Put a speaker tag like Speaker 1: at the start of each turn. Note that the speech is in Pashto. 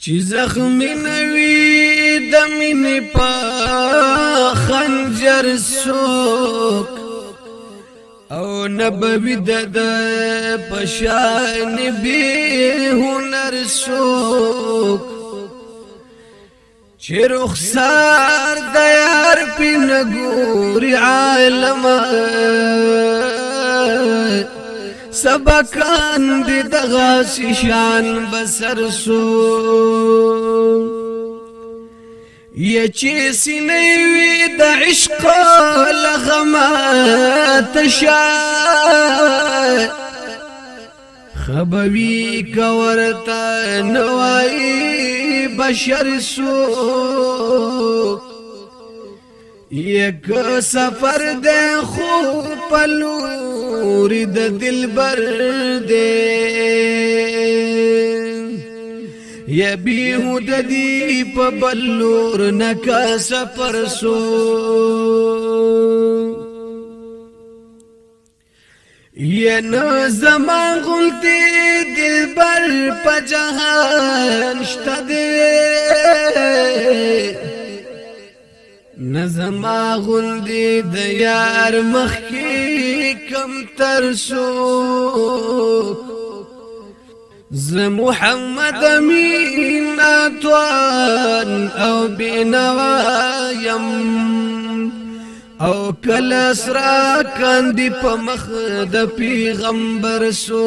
Speaker 1: چې زخمی نوی د مینې په خنجر څوک او نبوي د په شان بې هنر څوک چې رخسار د یار پې نه ګوري عالمه سبکان دی دغا شان بسر سو یا چی سینوی دا عشق لغما تشای خبوی کورتا نوائی بشر سو یک سفر دے خوب پلوری د دلبر دے یا بیہو د دی پا بلور نکا سفر سو یا نزمان غلطی دلبر پا جہان شتا دے نظما غندی د یار مخی کم ترسو ز محمد امین اتوان او بینوایم او کل اسرا کاندی پا مخ د پیغمبر سو